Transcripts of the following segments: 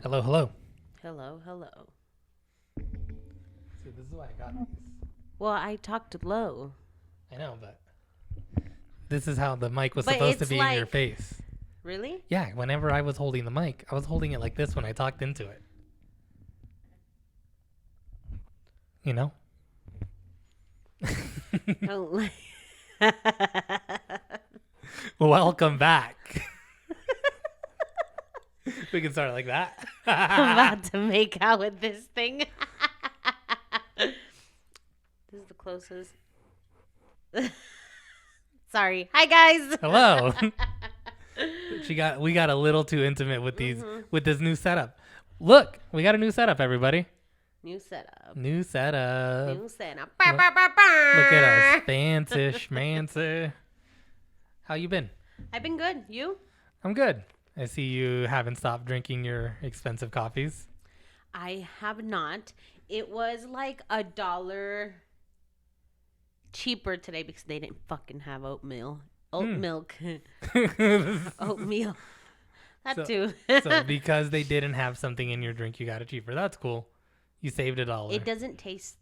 Hello, hello. Hello, hello. See, this is why I got these. Well, I talked low. I know, but this is how the mic was But supposed to it's be in your like, face. really? Yeah, whenever I was holding the mic, I was holding it like this when I talked into it. You know? Oh, Welcome back. We can start like that. I'm about to make out with this thing. This is the closest. Sorry. Hi, guys. Hello. We got a little too intimate with Mhm. with this new setup. Look, we got a new setup, everybody. New setup. New setup. New setup. Look at us, fancy schmancy. How you been? I've been good. You? I'm good. I see you haven't stopped drinking your expensive coffees. I have not. It was like $1 cheaper today because they didn't fucking have oatmeal. Oat milk. Oatmeal. That So- too. So because they didn't have something in your drink, you got it cheaper. That's cool. You saved $1. It doesn't taste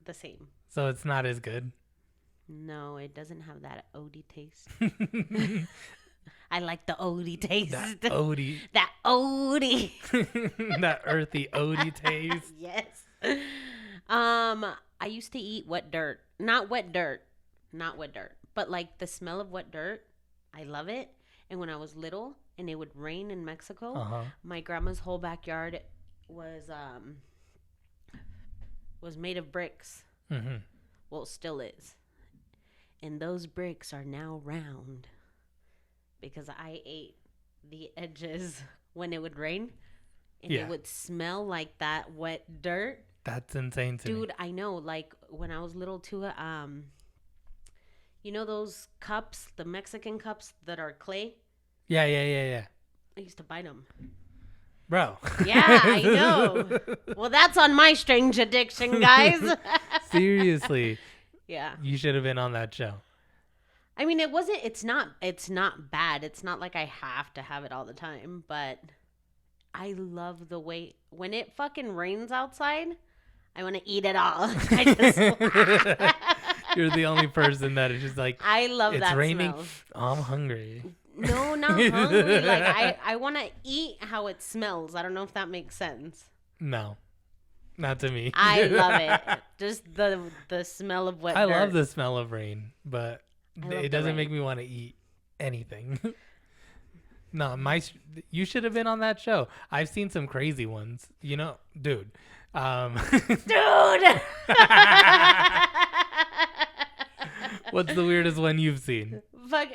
the same. So it's not as good. No, it doesn't have that Odie taste. I like the Odie taste. That Odie, That Odie. that earthy Odie taste. Yes. I used to eat wet dirt. Not wet dirt. Not wet dirt. But like the smell of wet dirt, I love it. And when I was little and it would rain in Mexico, my grandma's whole backyard was made of bricks. Mm-hmm. Well, it still is. And those bricks are now round because I ate the edges when it would rain and Yeah. it would smell like that wet dirt. That's insane to me. Dude, I know. Like when I was little too, you know those cups, the Mexican cups that are clay? Yeah. I used to bite them. Bro. Yeah, I know. Well, that's on my strange addiction, guys. Seriously. Yeah. You should have been on that show. I mean, it's not bad. It's not like I have to have it all the time, but I love the way when it fucking rains outside, I want to eat it all. You're the only person that is just like, I love it's that raining. smell. Oh, I'm hungry. No, not hungry. Like I want to eat how it smells. I don't know if that makes sense. No, not to me. I love it. Just the smell of wet I dirt. love the smell of rain, but I love it the doesn't rain. make me want to eat anything. No, you should have been on that show. I've seen some crazy ones. You know, dude. Dude. What's the weirdest one you've seen? Fuck,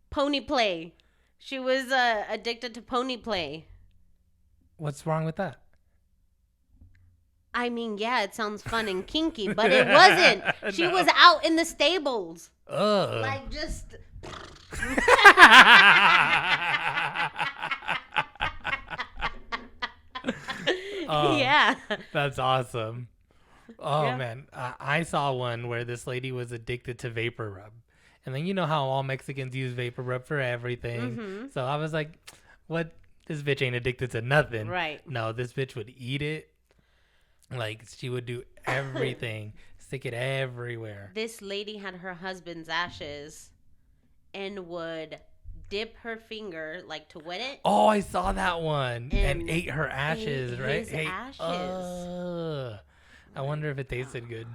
pony play. She was addicted to pony play. What's wrong with that? I mean, yeah, it sounds fun and kinky, but it wasn't. She was out in the stables. Ugh. Like, just... Oh, yeah. that's awesome. Oh, Yeah. man. I saw one where this lady was addicted to vapor rub. And then you know how all Mexicans use vapor rub for everything. Mm-hmm. So I was like, what? This bitch ain't addicted to nothing. Right. No, this bitch would eat it. Like, she would do everything. Stick it everywhere. This lady had her husband's ashes and would dip her finger, like, to wet it. Oh, I saw that one. And And ate her ashes, ate right? his ashes. I wonder if it tasted good.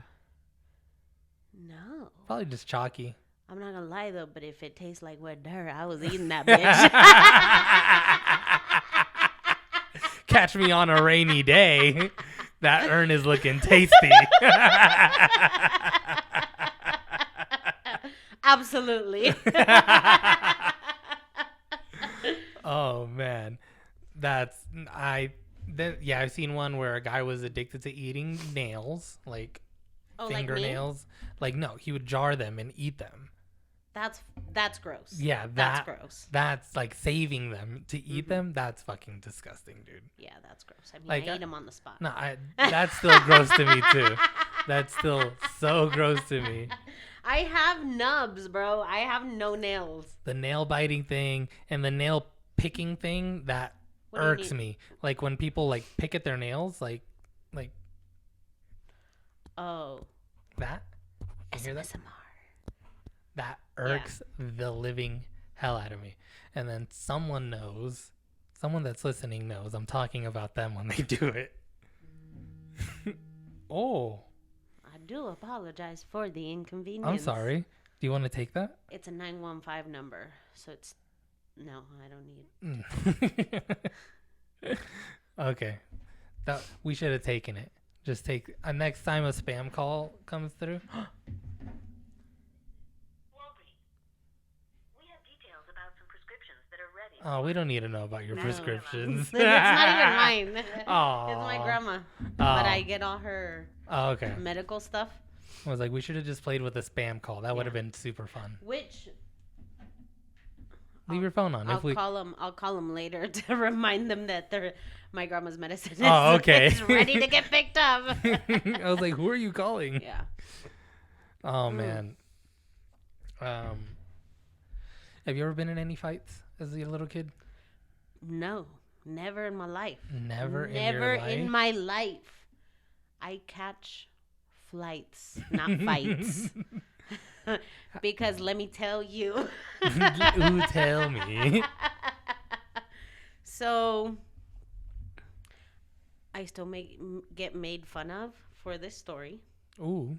No. Probably just chalky. I'm not gonna lie though, but if it tastes like wet dirt, I was eating that bitch. Catch me on a rainy day. That urn is looking tasty. Absolutely. Oh man, I've seen one where a guy was addicted to eating nails, like Oh, like me? fingernails. Like no, he would jar them and eat them. That's gross. Yeah, That's gross. That's like saving them to eat them. That's fucking disgusting, dude. Yeah, that's gross. I mean, Like, I ate them on the spot. No, that's still gross to me too. That's still so gross to me. I have nubs, bro. I have no nails. The nail biting thing and the nail picking thing, that What do you irks need? me. Like when people like pick at their nails, like Oh, that. You hear that? SMSMR. That Yeah. irks the living hell out of me. And then someone that's listening knows I'm talking about them when they do it. Oh, I do apologize for the inconvenience. I'm sorry. Do you want to take that? It's a 915 number, so it's no, I don't need. Okay. We should have taken it. Just take next time a spam call comes through. Oh, we don't need to know about your No. prescriptions. It's not even mine. Aw. It's my grandma. Oh. But I get all her Oh, okay. medical stuff. I was like, we should have just played with a spam call. That would have Yeah. been super fun. Which Leave your phone on. I'll call them later to remind them that my grandma's medicine is, Oh, okay. is ready to get picked up. I was like, who are you calling? Yeah. Oh man. Have you ever been in any fights as a little kid? No, never in my life. Never in Never your life? in my life. I catch flights, not fights. Because let me tell you. Ooh, tell me. So I still get made fun of for this story. Ooh.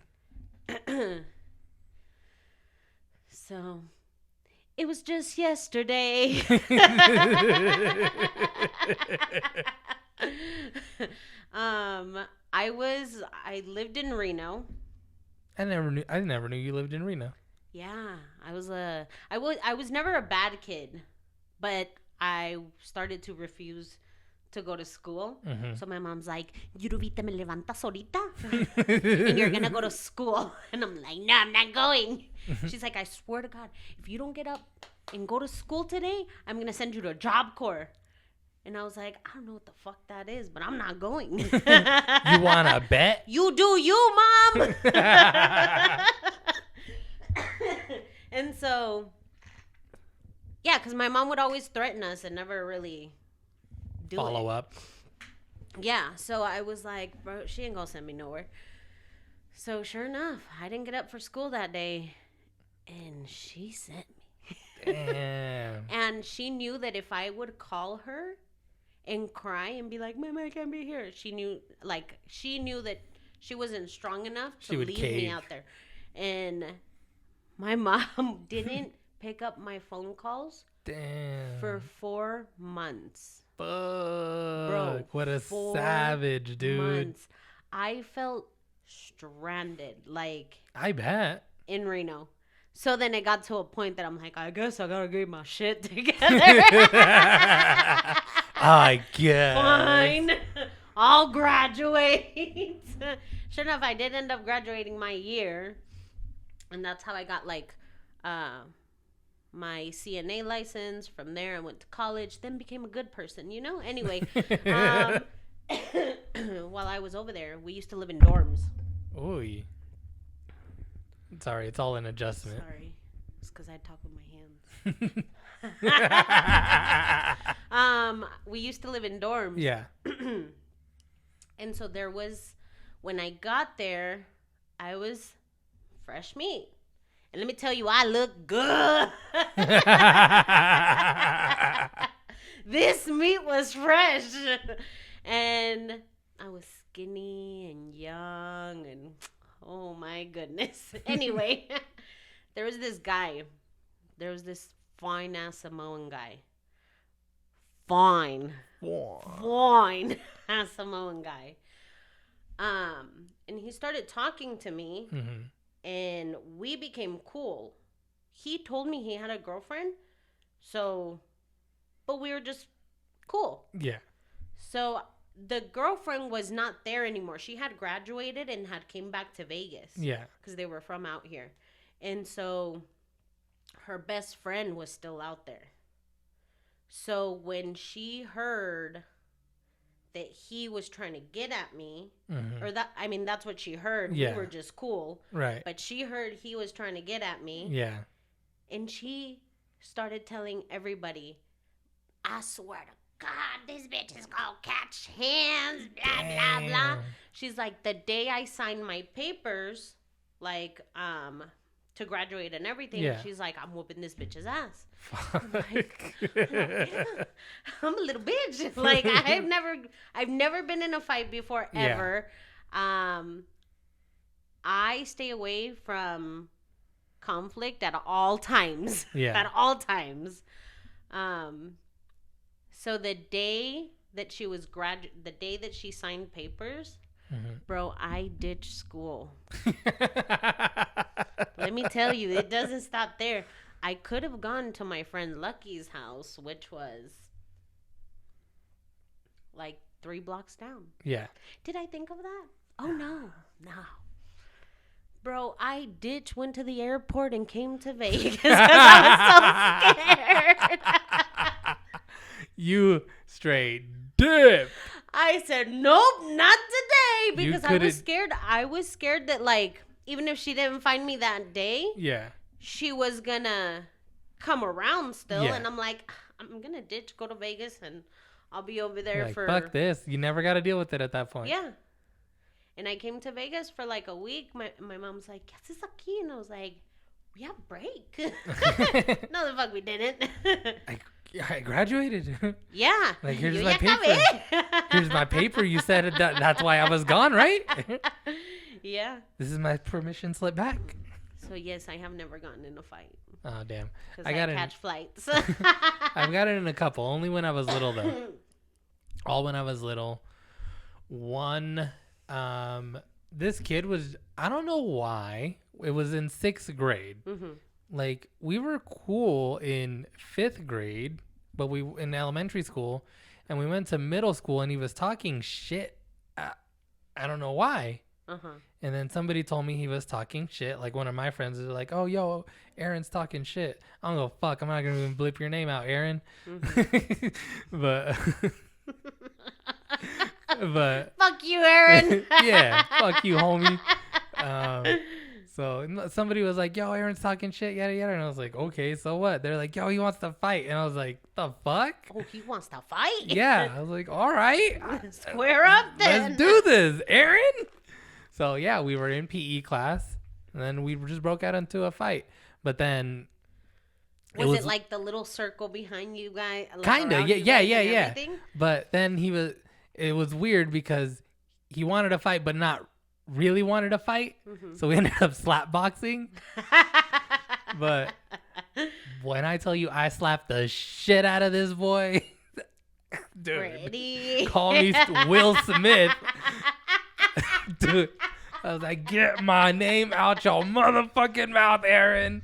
So it was just yesterday. I lived in Reno. I never knew you lived in Reno. Yeah, I was never a bad kid, but I started to refuse to go to school. Mm-hmm. So my mom's like, "Yurubita me levantas ahorita, and you're gonna go to school." And I'm like, "No, I'm not going." She's like, "I swear to God, if you don't get up and go to school today, I'm gonna send you to Job Corps." And I was like, "I don't know what the fuck that is, but I'm not going." You wanna bet? You do you, Mom. And so, yeah, because my mom would always threaten us and never really Follow it. up. Yeah, so I was like, bro, she ain't gonna send me nowhere. So sure enough, I didn't get up for school that day, and she sent me. Damn. And she knew that if I would call her and cry and be like, "Mama, I can't be here," she knew that she wasn't strong enough to leave me out there. And my mom didn't pick up my phone calls Damn. for 4 months. Fuck. Bro, What a 4 savage, dude. months. I felt stranded, like, I bet. in Reno. So then it got to a point that I'm like, I guess I gotta get my shit together. I guess. Fine. I'll graduate. Sure enough, I did end up graduating my year. And that's how I got, like, my CNA license. From there, I went to college, then became a good person, you know? Anyway, while I was over there, we used to live in dorms. Ooh. Sorry, it's all an adjustment. Sorry. It's because I talk with my hands. We used to live in dorms. Yeah. And so there was, when I got there, I was fresh meat. And let me tell you, I look good. This meat was fresh. And I was skinny and young and oh my goodness. Anyway, there was this guy. There was this fine ass Samoan guy. Fine ass Samoan guy. And he started talking to me. Mm-hmm. And we became cool. He told me he had a girlfriend. So, but we were just cool. Yeah. So the girlfriend was not there anymore. She had graduated and had came back to Vegas. Yeah. Because they were from out here. And so her best friend was still out there. So when she heard that he was trying to get at me, Mm-hmm. or that, I mean, that's what she heard. Yeah. We were just cool. Right. But she heard he was trying to get at me. Yeah. And she started telling everybody, "I swear to God, this bitch is gonna catch hands, blah, blah, blah. Damn. She's like, the day I signed my papers, like, to graduate and everything, Yeah. she's like, I'm whooping this bitch's ass. Fuck. I'm a little bitch. Like, I've never been in a fight before, ever. I stay away from conflict at all times. Yeah. At all times. So the day that she was the day that she signed papers, bro, I ditched school. Let me tell you, it doesn't stop there. I could have gone to my friend Lucky's house, which was like 3 blocks down. Yeah. Did I think of that? Oh, no. Bro, I went to the airport and came to Vegas because I was so scared. You straight dip. I said, nope, not today, because I was couldn't- scared. I was scared that, like, even if she didn't find me that day, Yeah. she was gonna come around still. Yeah. And I'm like, I'm gonna go to Vegas, and I'll be over there You're like, for... fuck this. You never got to deal with it at that point. Yeah. And I came to Vegas for like a week. My mom's like, ¿Qué haces aquí? And I was like, we have break. No, the fuck we didn't. I graduated. Yeah. Like, here's Yo my ya paper. acabé. Here's my paper. You said that's why I was gone, right? Yeah. This is my permission slip back. So yes, I have never gotten in a fight. Oh, damn. Because I I got catch flights. I've got it in a couple. Only when I was little, though. All when I was little. One, this kid was, I don't know why, it was in 6th grade. Mm-hmm. Like, we were cool in 5th grade, but we in elementary school, and we went to middle school, and he was talking shit. I don't know why. Uh-huh. And then somebody told me he was talking shit. Like, one of my friends was like, oh, yo, Aaron's talking shit. I'm going to go, fuck, I'm not going to even blip your name out, Aaron. Mm-hmm. But Fuck you, Aaron. yeah, fuck you, homie. So somebody was like, yo, Aaron's talking shit, yada, yada. And I was like, okay, so what? They're like, yo, he wants to fight. And I was like, the fuck? Oh, he wants to fight? Yeah. I was like, all right. Square up then. Let's do this, Aaron. So, yeah, we were in PE class. And then we just broke out into a fight. But then... Was it like the little circle behind you guys? Like kind of, around you yeah. guys and everything? But then it was weird because he wanted to fight, but not really wanted to fight. Mm-hmm. So we ended up slap boxing. But when I tell you I slapped the shit out of this boy, dude, Freddy. call me Will Smith. Dude, I was like, get my name out your motherfucking mouth, Aaron.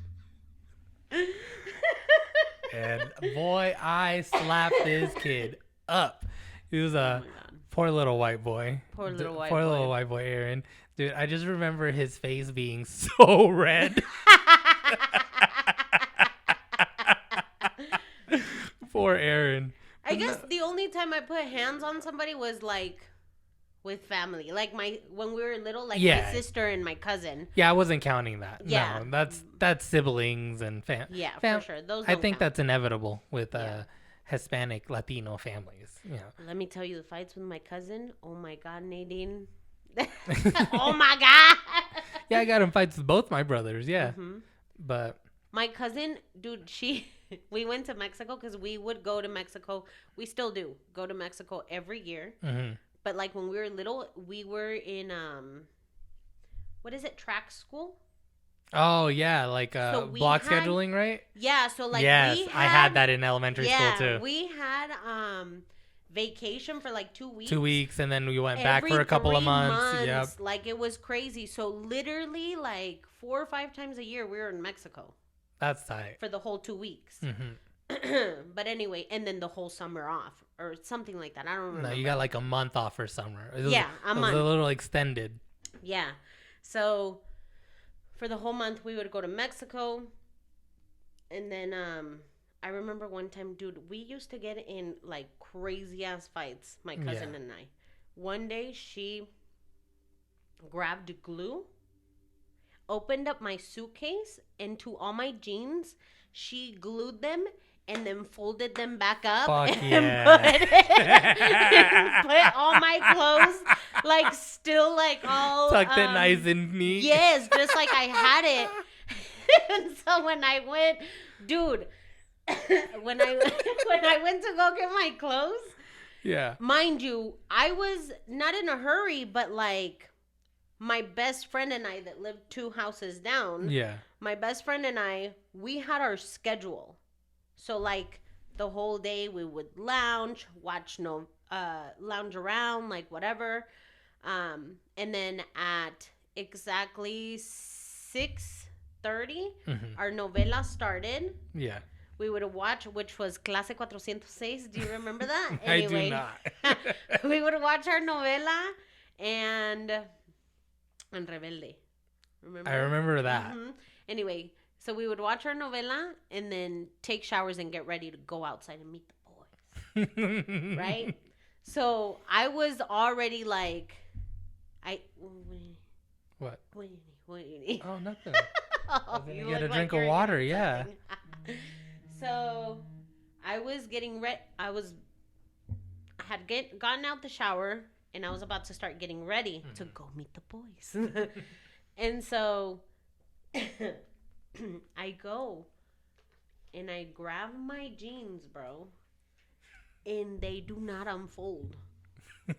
And boy, I slapped this kid up. He was a poor little white boy. Poor little white boy, Aaron. Dude, I just remember his face being so red. Poor Aaron. I guess the only time I put hands on somebody was like with family. Like when we were little, like Yeah. my sister and my cousin. Yeah, I wasn't counting that. Yeah. No, that's siblings and Yeah, fam- for sure. Those I don't think count. that's inevitable with Yeah. Hispanic Latino families. You know. Let me tell you, the fights with my cousin. Oh my God, Nadine. Oh my God. Yeah, I got in fights with both my brothers. Yeah, Mhm. but My cousin, dude, we went to Mexico because we would go to Mexico. We still do go to Mexico every year. mhm. But like when we were little, we were in what is it, track school? Oh yeah, like So we block had- scheduling, right? Yeah, so like yes, we I had that in elementary school too. we had vacation for like 2 weeks. 2 weeks, and then we went back Every for a couple of 3 months. Yep. Like it was crazy. So literally like 4 or 5 times a year we were in Mexico That's tight. for the whole 2 weeks. Hmm. But anyway, and then the whole summer off or something like that. I don't remember. No, you got like a month off for summer. It was, Yeah, a it was month. a little extended. Yeah. So for the whole month we would go to Mexico. And then I remember one time, dude, we used to get in like crazy ass fights, my cousin Yeah. and I. One day she grabbed glue, opened up my suitcase, and to all my jeans, she glued them and then folded them back up Fuck and yeah. put all my clothes like still like all Tucked it nice and neat. Yes, just like I had it. And so when I went, dude, when I went to go get my clothes, Yeah. mind you, I was not in a hurry, but like my best friend and I that lived 2 houses down. Yeah. My best friend and I, we had our schedule. So like the whole day we would lounge, lounge around, like whatever. And then at exactly 6:30, our novela started. Yeah. We would watch, which was Clase 406. Do you remember that? I do not. We would watch our novela and Rebelde. Remember? I remember that. Mm-hmm. Anyway, so we would watch our novela and then take showers and get ready to go outside and meet the boys. Right? So I was already like, What? What do you need? Oh, nothing. Oh, You get a drink of water, yeah. So I was getting ready. I had gotten out the shower and I was about to start getting ready to go meet the boys. And so I go and I grab my jeans, bro, and they do not unfold.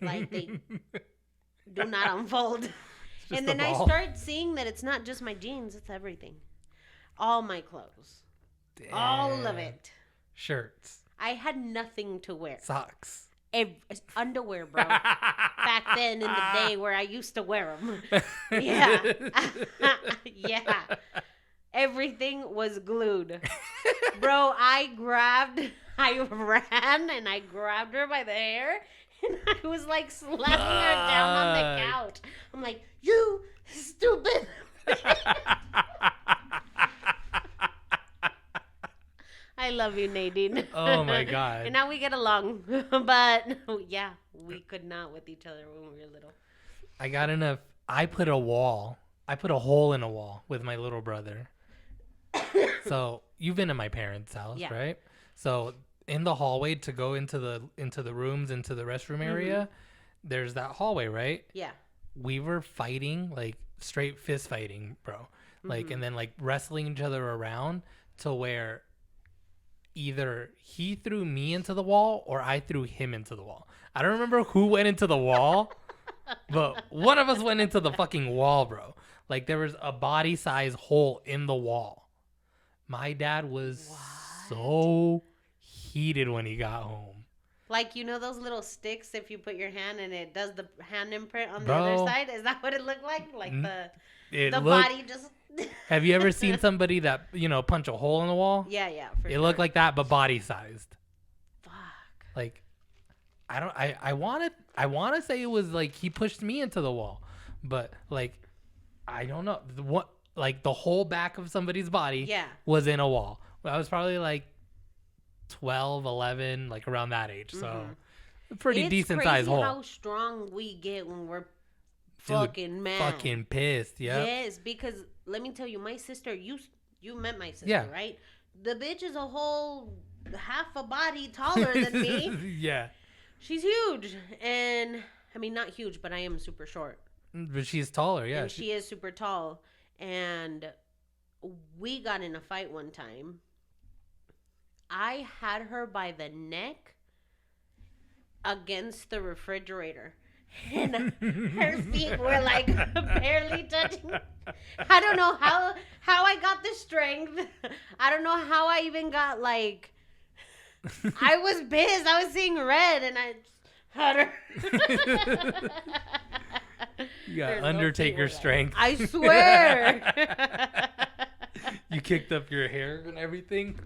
Like they do not unfold. And then I start seeing that it's not just my jeans, it's everything. All my clothes. Damn. All of it. Shirts. I had nothing to wear. Socks. Underwear, bro. Back then in the day where I used to wear them. Yeah. Yeah. Everything was glued. Bro, I ran and I grabbed her by the hair and I was like slapping her down on the couch. I'm like, you stupid. I love you, Nadine. Oh my God. And now we get along. But yeah, we could not with each other when we were little. I put a hole in a wall with my little brother. So you've been to my parents' house, yeah, right? So in the hallway to go into the rooms, into the restroom area, there's that hallway, right? Yeah. We were fighting, like straight fist fighting, bro. Like, and then like wrestling each other around to where either he threw me into the wall or I threw him into the wall. I don't remember who went into the wall, but one of us went into the fucking wall, bro. Like there was a body size hole in the wall. My dad was so heated when he got home. Like, you know those little sticks if you put your hand and it does the hand imprint on the other side? Is that what it looked like? Like body just... Have you ever seen somebody that, punch a hole in the wall? Yeah, It looked like that, but body sized. Fuck. Like, I want to say it was like he pushed me into the wall, but like, I don't know. Like the whole back of somebody's body was in a wall. I was probably like 12, 11, like around that age. So a pretty decent sized hole. It's crazy how strong we get when we're fucking mad. Fucking pissed, yeah. Yes, because let me tell you, my sister, you met my sister, right? The bitch is a whole half a body taller than me. Yeah. She's huge. And, I mean, not huge, but I am super short. But she's taller, yeah. And she is super tall. And we got in a fight one time. I had her by the neck against the refrigerator. And her feet were like barely touching. I don't know how I got the strength. I don't know how I even got like... I was pissed. I was seeing red and I had her... You got Undertaker strength. I swear. You kicked up your hair and everything.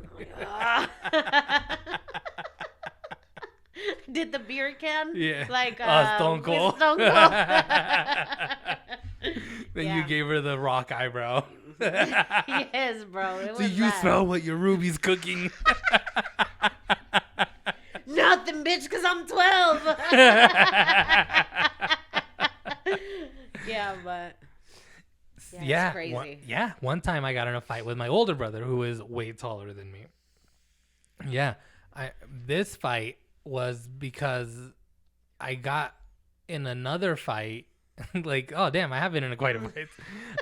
Did the beer can? Yeah. Like Stone Cold. Stone Cold. Then you gave her the rock eyebrow. Yes, bro. Do you smell what your Ruby's cooking? Nothing, bitch, because I'm 12. Yeah, but it's crazy. One time I got in a fight with my older brother who is way taller than me. Yeah. This fight was because I got in another fight. Like, oh damn, I have been in quite a fight.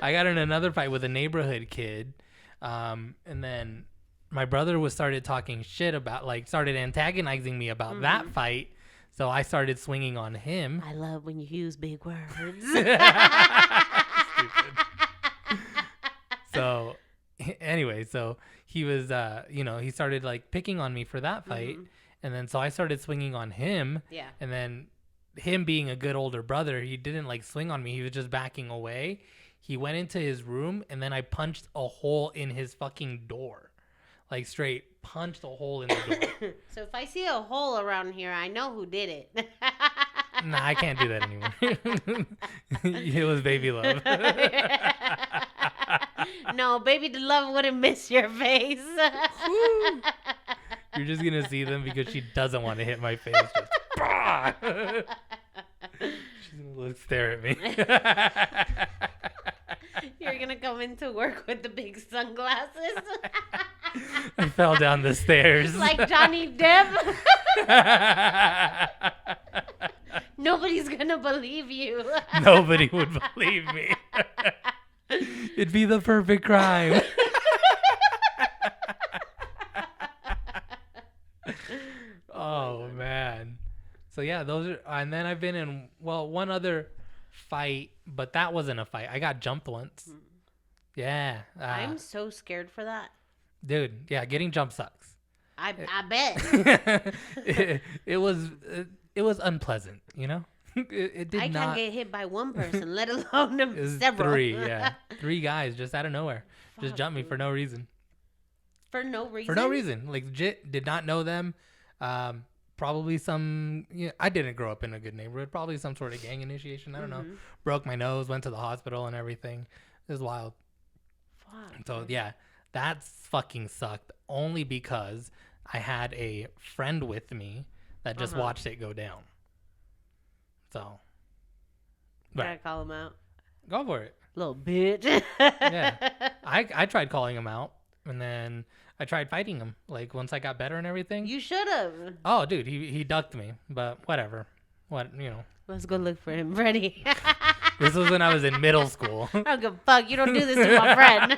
I got in another fight with a neighborhood kid, and then my brother started talking shit about, like, started antagonizing me about that fight. So I started swinging on him. I love when you use big words. So anyway, so he was, he started like picking on me for that fight. And then so I started swinging on him. Yeah. And then him being a good older brother, he didn't like swing on me. He was just backing away. He went into his room and then I punched a hole in his fucking door. Like straight punched a hole in the door. So if I see a hole around here, I know who did it. Nah, I can't do that anymore. It was baby love. No, baby love wouldn't miss your face. You're just going to see them because she doesn't want to hit my face. Just, she's going to stare at me. You're going to come into work with the big sunglasses. I fell down the stairs. Like Johnny Depp. Nobody's going to believe you. Nobody would believe me. It'd be the perfect crime. Oh man. So yeah, those are, and then I've been in, well, one other fight, but that wasn't a fight. I got jumped once. Yeah. I'm so scared for that. Dude, yeah, getting jumped sucks. I bet. It was unpleasant, you know? It did I not. can't get hit by one person, let alone It was several. 3, yeah. 3 guys just out of nowhere. Just jumped me for no reason. For no reason? For no reason. Like, legit, did not know them. Probably some, I didn't grow up in a good neighborhood. Probably some sort of gang initiation. I don't know. Broke my nose, went to the hospital and everything. It was wild. Fuck. So, yeah, that fucking sucked. Only because I had a friend with me that just watched it go down. So, Gotta call him out. Go for it. Little bitch. Yeah. I tried calling him out, and then I tried fighting him. Like, once I got better and everything. You should have. Oh, dude, he ducked me, but whatever. Let's go look for him, Freddy. This was when I was in middle school. I don't give a fuck. You don't do this to my friend.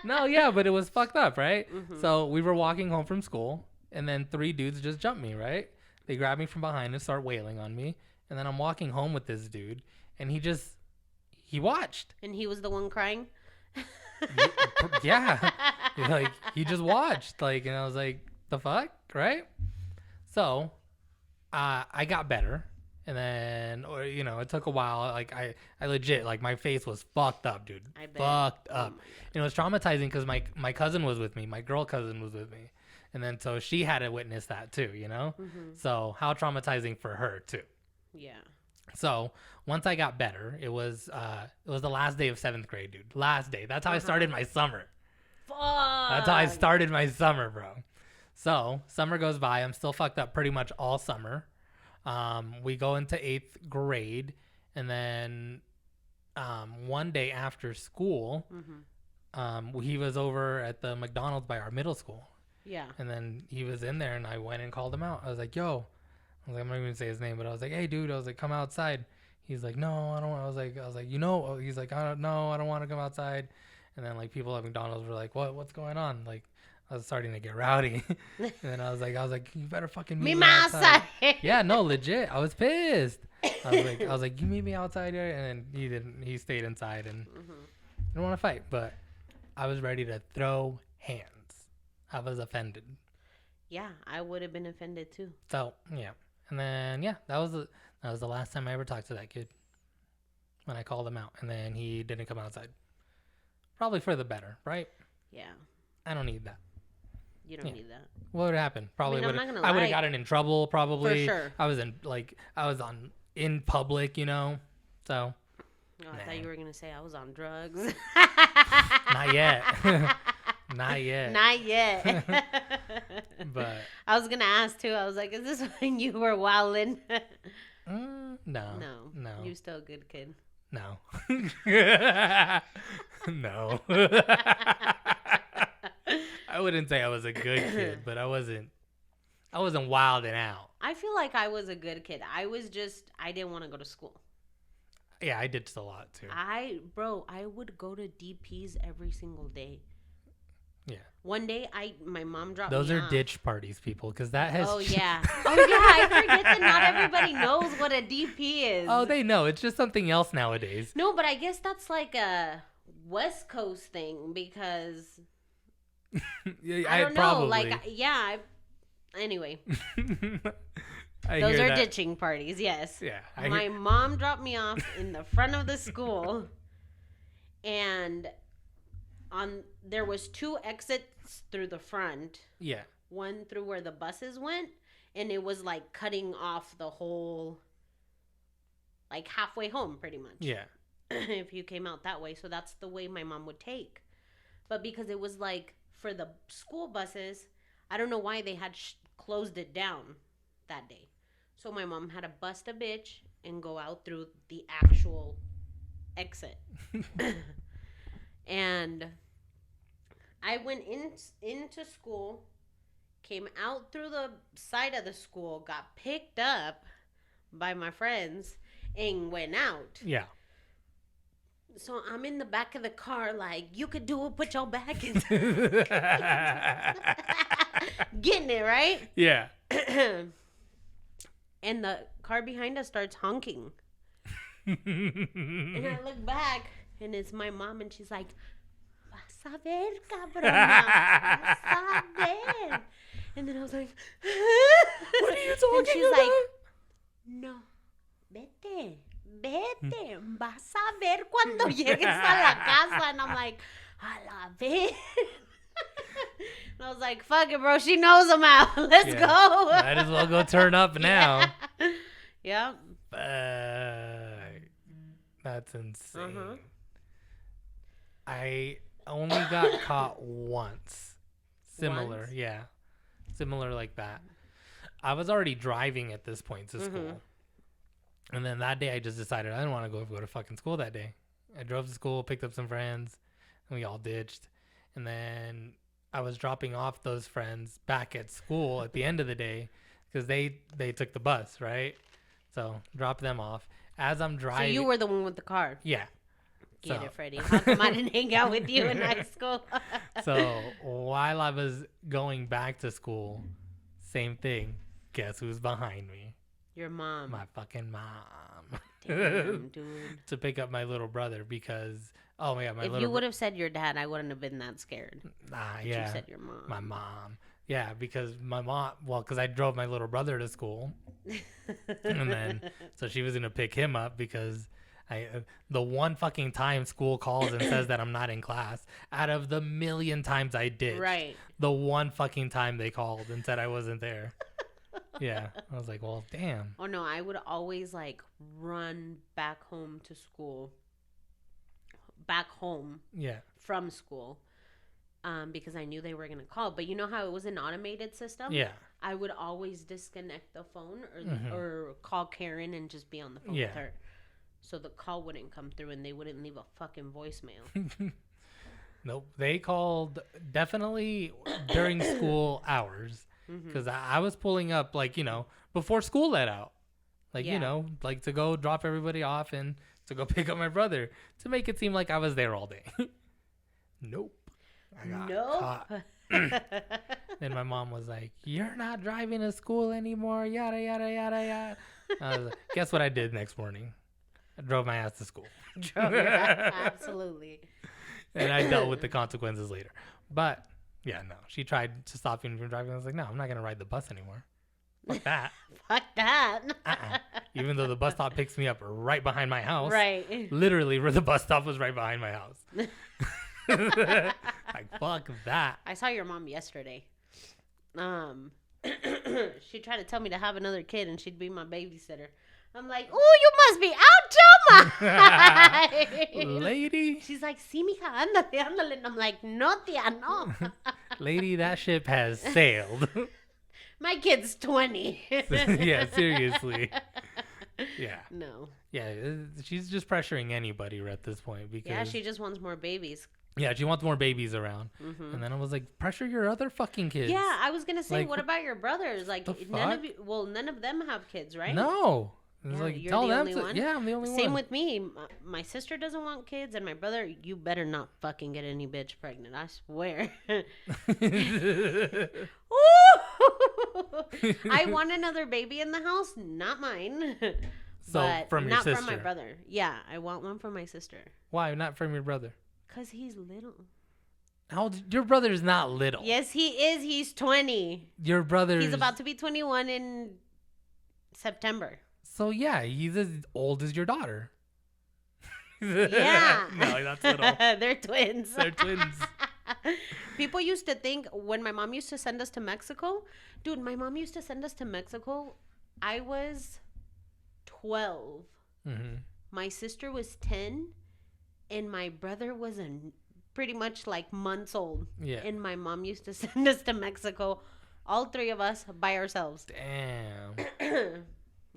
No, yeah, but it was fucked up, right? So we were walking home from school, and then 3 dudes just jumped me, right? They grabbed me from behind and start wailing on me. And then I'm walking home with this dude, and he watched. And he was the one crying? Yeah. Like, he just watched. Like, and I was like, the fuck? Right? So, I got better. And then, it took a while. Like, I legit, like, my face was fucked up, dude. I bet. Fucked up. And it was traumatizing because my cousin was with me. My girl cousin was with me. And then, so she had to witness that too, So, how traumatizing for her too. Yeah. So once I got better, it was the last day of 7th grade, dude. Last day. That's how I started my summer. Fuck. That's how I started my summer, bro. So summer goes by. I'm still fucked up pretty much all summer. We go into 8th grade, and then one day after school, he was over at the McDonald's by our middle school. Yeah. And then he was in there, and I went and called him out. I was like, yo. I'm not even gonna say his name, but I was like, hey, dude. I was like, come outside. He's like, no, I don't. I was like, he's like, I don't want to come outside. And then like people at McDonald's were like, what's going on? Like, I was starting to get rowdy. And then I was like, you better fucking meet me outside. Yeah, no, legit. I was pissed. I was like, you meet me outside here, and then he didn't. He stayed inside and didn't want to fight. But I was ready to throw hands. I was offended. Yeah, I would have been offended too. So yeah. And then, yeah, that was the last time I ever talked to that kid when I called him out. And then he didn't come outside. Probably for the better, right? Yeah. I don't need that. You don't need that. What would happen? Probably I would have gotten in trouble, probably. For sure. I was in public, So. Oh, I thought you were going to say I was on drugs. Not yet. Not yet. Not yet. But I was gonna ask too. I was like, "Is this when you were wildin'?" No. You're still a good kid. No. No. I wouldn't say I was a good kid, but I wasn't wilding out. I feel like I was a good kid. I didn't want to go to school. Yeah, I ditched a lot too. I would go to DPs every single day. Yeah. One day, my mom dropped Those me are off. ditch parties, people, because that has. Oh yeah. I forget that not everybody knows what a DP is. Oh, they know. It's just something else nowadays. No, but I guess that's like a West Coast thing because I don't know. Like, yeah. Anyway, those are ditching parties. Yes. Yeah. My mom dropped me off in the front of the school, and there was 2 exits through the front. Yeah. One through where the buses went, and it was like cutting off the whole, like halfway home, pretty much. Yeah. If you came out that way, so that's the way my mom would take. But because it was like for the school buses, I don't know why they had closed it down that day. So my mom had to bust a bitch and go out through the actual exit. And I went into school, came out through the side of the school, got picked up by my friends, and went out. Yeah. So I'm in the back of the car like, you could do it, put your back in. Getting it, right? Yeah. And the car behind us starts honking. And I look back, and it's my mom, and she's like, vas a ver, cabrona. Vas a ver. And then I was like, what are you talking and she's about? like, no, vete. Vas a ver cuando llegues a la casa. And I'm like, a la vez. And I was like, fuck it, bro. She knows I'm out. Let's go. Might as well go turn up now. Yeah. That's insane. Uh-huh. I only got caught once. Similar. Once? Yeah. Similar like that. I was already driving at this point to school. And then that day I just decided I didn't want to go to fucking school that day. I drove to school, picked up some friends, and we all ditched. And then I was dropping off those friends back at school at the end of the day because they took the bus, right? So drop them off. As I'm driving. So you were the one with the car. Yeah. Get it, Freddie. How come I didn't hang out with you in high school? So while I was going back to school, same thing. Guess who's behind me? Your mom. My fucking mom. Damn, dude. To pick up my little brother because, oh my God, if you would have said your dad, I wouldn't have been that scared. Yeah. You said your mom. My mom. Yeah, because my mom, because I drove my little brother to school. And then, so she was going to pick him up because the one fucking time school calls and says that I'm not in class, out of the million times I did. Right. The one fucking time they called and said I wasn't there. Yeah. I was like, well, damn. Oh, no. I would always, like, run back home to school. Back home. Yeah. From school. Because I knew they were going to call. But you know how it was an automated system? Yeah. I would always disconnect the phone or call Karen and just be on the phone with her. So the call wouldn't come through and they wouldn't leave a fucking voicemail. Nope. They called definitely during school hours. Because I was pulling up, like, before school let out. Like, like to go drop everybody off and to go pick up my brother. To make it seem like I was there all day. Nope. I got caught. And my mom was like, you're not driving to school anymore. Yada, yada, yada, yada. I was like, guess what I did next morning? I drove my ass to school. Absolutely. And I dealt with the consequences later. But... yeah, no. She tried to stop me from driving. I was like, no, I'm not going to ride the bus anymore. Fuck that. Fuck that. Even though the bus stop picks me up right behind my house. Right. Literally, where the bus stop was right behind my house. Like, fuck that. I saw your mom yesterday. She tried to tell me to have another kid and she'd be my babysitter. I'm like, oh, you must be out, Choma. Lady. She's like, sí, mija, ándale, ándale. And I'm like, no, tia, no. Lady, that ship has sailed. My kid's 20. Yeah, seriously. Yeah. No. Yeah, she's just pressuring anybody at this point because... yeah, she just wants more babies. Yeah, she wants more babies around. And then I was like, pressure your other fucking kids. Yeah, I was gonna say, Like, what about your brothers? Like, the none fuck? of you. Well, none of them have kids, right? No. It's Yeah, like, you're tell the them only to. one? Yeah, I'm the only one. Same with me. My sister doesn't want kids, and my brother, you better not fucking get any bitch pregnant. I swear. I want another baby in the house, not mine. So, but from your not sister. from my brother. Yeah, I want one from my sister. Why? Not from your brother? Cause he's little. How old? Your brother's not little. Yes, he is. He's 20. Your brother's... He's about to be 21 in September. So, yeah, he's as old as your daughter. Yeah. No, that's little. They're twins. They're twins. People used to think when my mom used to send us to Mexico, dude, my mom used to send us to Mexico. I was 12. Mm-hmm. My sister was 10, and my brother was pretty much like months old. Yeah. And my mom used to send us to Mexico, all three of us by ourselves. Damn.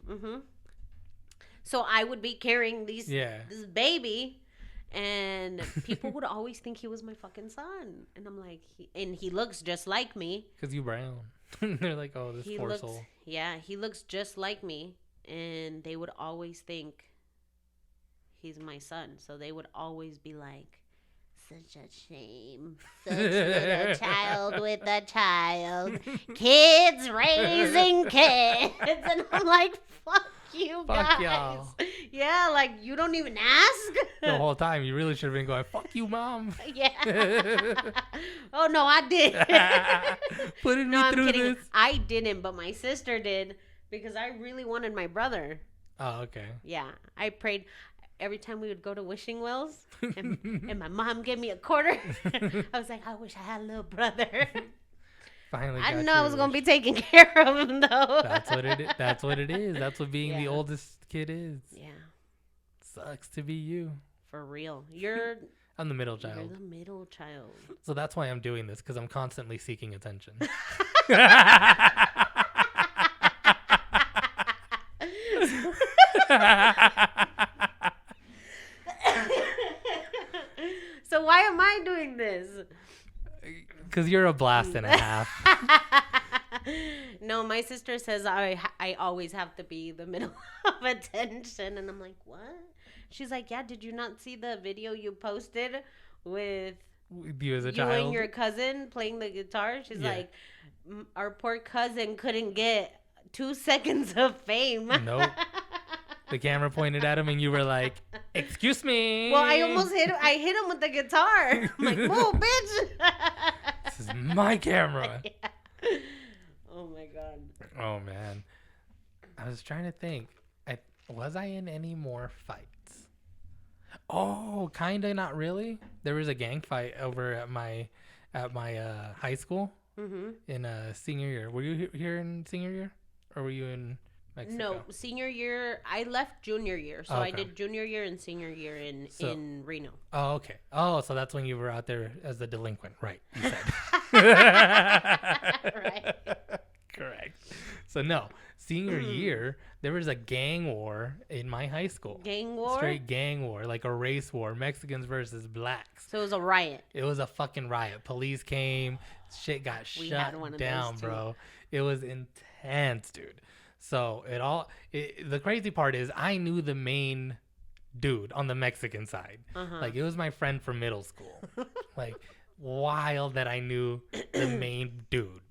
Mm-hmm. So I would be carrying this baby, and people would always think he was my fucking son. And I'm like, he looks just like me. Because you brown. They're like, oh, this poor soul. Yeah, he looks just like me. And they would always think he's my son. So they would always be like, such a shame. Such a child with a child. Kids raising kids. And I'm like, fuck you guys. Fuck y'all. Yeah, like, you don't even ask. The whole time, you really should have been going, fuck you, mom. Yeah. Oh, no, I did. Putting me I'm through kidding. this. I didn't, but my sister did because I really wanted my brother. Oh, okay. Yeah, I prayed every time we would go to Wishing Wells, and my mom gave me a quarter. I was like, I wish I had a little brother. Finally, I got didn't know I your was gonna wish. be taking care of him though. That's what it is. That's what it is. That's what being the Yeah. oldest kid is. Yeah, Sucks to be you. for real. You're I'm the middle you're child. the middle child. So that's why I'm doing this, because I'm constantly seeking attention. So why am I doing this? Because you're a blast and a half. No, my sister says I always have to be the middle of attention, and I'm like, what? She's like, yeah. Did you not see the video you posted with With you as a you child. and your cousin playing the guitar? She's Yeah. like, our poor cousin couldn't get 2 seconds of fame. Nope. The camera pointed at him, and you were like, "Excuse me." Well, I almost hit him with the guitar. I'm like, move, bitch. This is my camera. Yeah. Oh my god. Oh man, I was trying to think. Was I in any more fights? Oh, kinda, not really. There was a gang fight over at my high school in senior year. Were you here in senior year, or were you in Mexico? No, senior year. I left junior year, so I Okay. did junior year and senior year in Reno. Oh, okay. Oh, so that's when you were out there as the delinquent, right? You said. Right. Correct. So no, senior year there was a gang war in my high school. Gang war. Straight gang war, like a race war, Mexicans versus blacks. So it was a riot. It was a fucking riot. Police came, shit got We had shut one of down, those, too. bro. It was intense, dude. So the crazy part is I knew the main dude on the Mexican side. Like it was my friend from middle school. Like wild that I knew the main dude.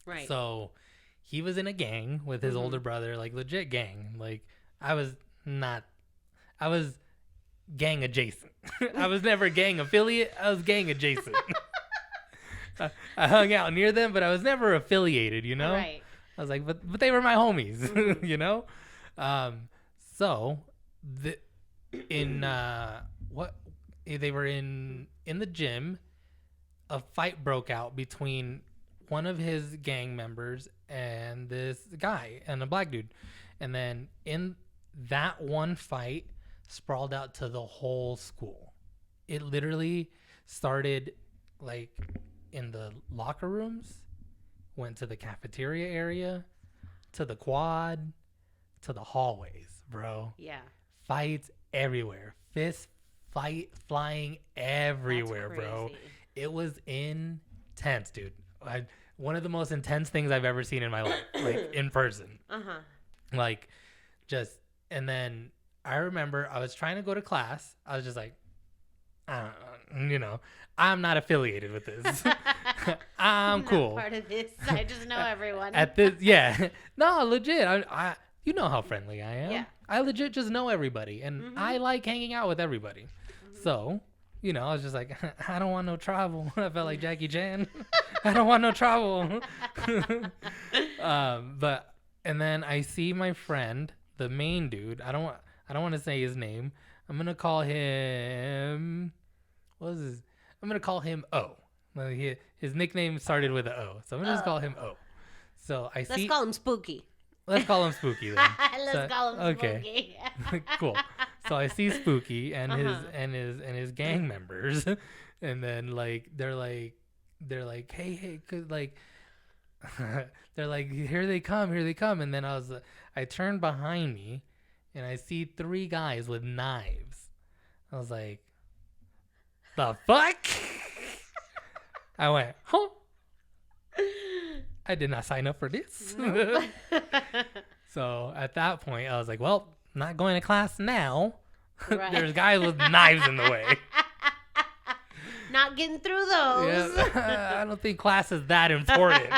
Right. So he was in a gang with his older brother, like legit gang. Like I was gang adjacent. I was never gang affiliate. I was gang adjacent. I hung out near them, but I was never affiliated, you know? Right. I was like, but they were my homies, you know? So they were in the gym, a fight broke out between one of his gang members and this guy and a black dude. And then in that one fight sprawled out to the whole school. It literally started like in the locker rooms, went to the cafeteria area, to the quad, to the hallways, bro. Yeah. Fights everywhere. Fist flying everywhere, bro. crazy. It was intense, dude. One of the most intense things I've ever seen in my life, like in person. Like, just, and then I remember I was trying to go to class. I was just like, I'm not affiliated with this. I'm cool. Not part of this. I just know everyone. At this, yeah. No, legit. I you know how friendly I am. Yeah. I legit just know everybody, and I like hanging out with everybody. So, I was just like, I don't want no trouble. I felt like Jackie Chan. I don't want no trouble. And then I see my friend, the main dude. I don't want to say his name. I'm gonna call him. I'm gonna call him O. His nickname started with an O, so I'm gonna just call him O. So Let's call him Spooky. Let's call him Spooky then. Let's call him Spooky. Okay. Cool. So I see Spooky and his gang members, and then they're like, hey, cause they're like, here they come, and then I turned behind me, and I see 3 guys with knives. I was like, the fuck? I went, huh? I did not sign up for this. Nope. So at that point, I was like, well, not going to class now. Right. There's guys with knives in the way. Not getting through those. Yeah. I don't think class is that important.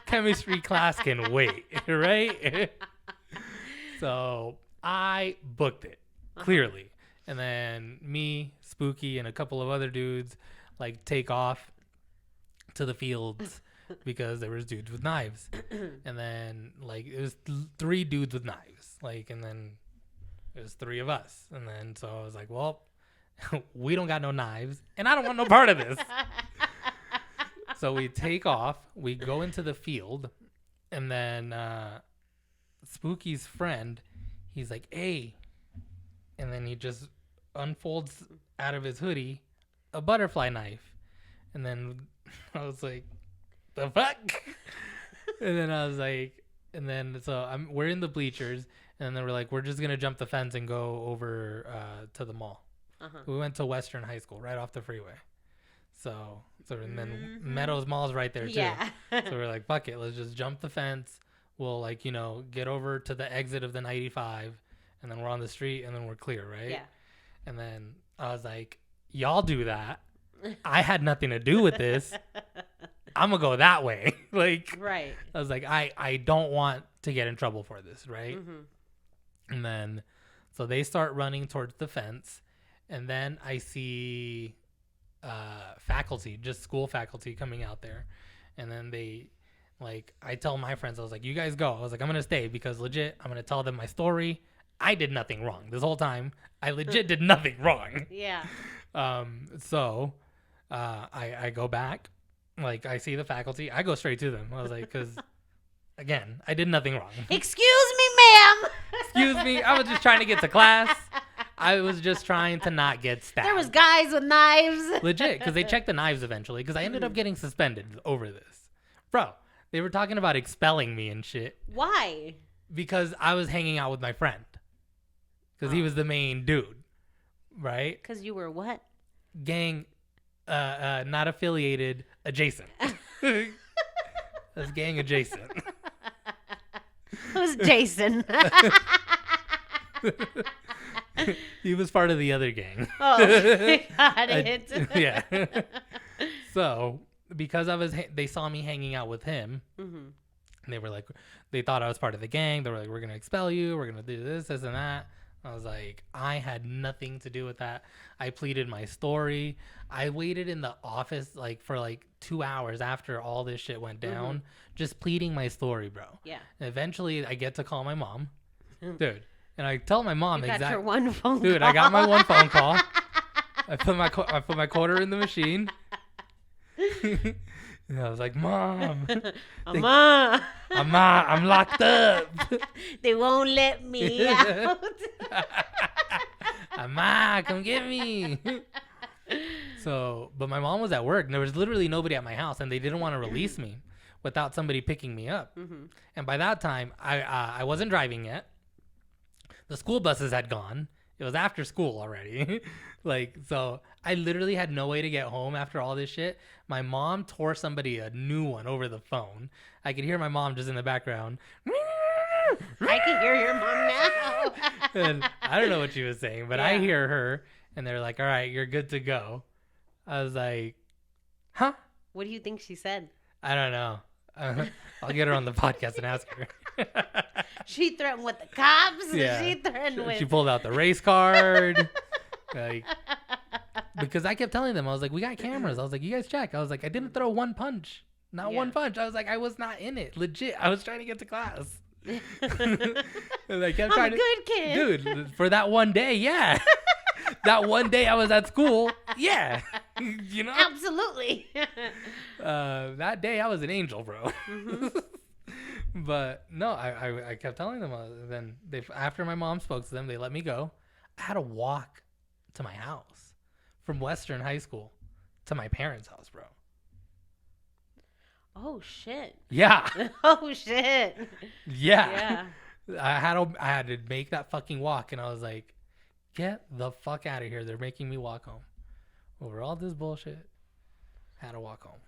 Chemistry class can wait, right? So I booked it, clearly. And then me, Spooky, and a couple of other dudes take off to the fields because there was dudes with knives. And then it was 3 dudes with knives. And then it was 3 of us. And then so I was like, well, we don't got no knives and I don't want no part of this. So we take off, we go into the field, and then Spooky's friend, he's like, hey, and then he just unfolds out of his hoodie a butterfly knife. And then I was like, the fuck? And then I was like, and then so we're in the bleachers, and then we're like, we're just going to jump the fence and go over to the mall. We went to Western High School right off the freeway. So and then Meadows Mall's right there too. Yeah. So we're like, fuck it, let's just jump the fence. We'll get over to the exit of the 95, and then we're on the street, and then we're clear, right? Yeah. And then I was like, y'all do that. I had nothing to do with this. I'm gonna go that way. Right. I was like, I don't want to get in trouble for this, right? And then so they start running towards the fence, and then I see faculty, just school faculty, coming out there. And then they I tell my friends, I was like, you guys go. I was like, I'm gonna stay because legit I'm gonna tell them my story. I did nothing wrong this whole time. I legit did nothing wrong. Yeah. So I go back, I see the faculty, I go straight to them. I was like, because again, I did nothing wrong. Excuse me, ma'am. Excuse me, I was just trying to get to class. I was just trying to not get stabbed. There was guys with knives. Legit, because they checked the knives eventually, because I ended up getting suspended over this. Bro, they were talking about expelling me and shit. Why? Because I was hanging out with my friend. Because he was the main dude. Right? Because you were what? Gang, not affiliated, adjacent. That's gang adjacent. Who's Jason? He was part of the other gang. Oh, got it. Yeah. So, because they saw me hanging out with him, and they were like, they thought I was part of the gang. They were like, we're going to expel you. We're going to do this and that. I was like, I had nothing to do with that. I pleaded my story. I waited in the office for 2 hours after all this shit went down, just pleading my story, bro. Yeah. And eventually, I get to call my mom, dude, and I tell my mom exactly. Got your one phone call. Dude, I got my one phone call. I put my quarter in the machine. And I was like, Mom. Mama. Mama, I'm locked up. They won't let me out. Mama, come get me. So, but my mom was at work, and there was literally nobody at my house, and they didn't want to release me without somebody picking me up. And by that time, I wasn't driving yet. The school buses had gone. It was after school already. Like, so I literally had no way to get home after all this shit. My mom tore somebody a new one over the phone. I could hear my mom just in the background. I can hear your mom now. And I don't know what she was saying, but I Yeah. hear her, and they're like, all right, you're good to go. I was like, huh? What do you think she said? I don't know. I'll get her on the podcast and ask her. She threatened with the cops. Yeah. She threatened with. She pulled out the race card. Like, because I kept telling them, I was like, we got cameras. I was like, you guys check. I was like, I didn't throw one punch. Not one punch. I was like, I was not in it. Legit. I was trying to get to class. And I kept I'm a good kid. Dude, for that one day, yeah. That one day I was at school, yeah. You know? Absolutely. That day I was an angel, bro. Mm-hmm. But no, I kept telling them. Then after my mom spoke to them, they let me go. I had to walk to my house from Western High School to my parents' house, bro. Oh shit. Yeah. Oh shit. Yeah. Yeah. I had to make that fucking walk, and I was like, get the fuck out of here. They're making me walk home. Over all this bullshit, I had to walk home.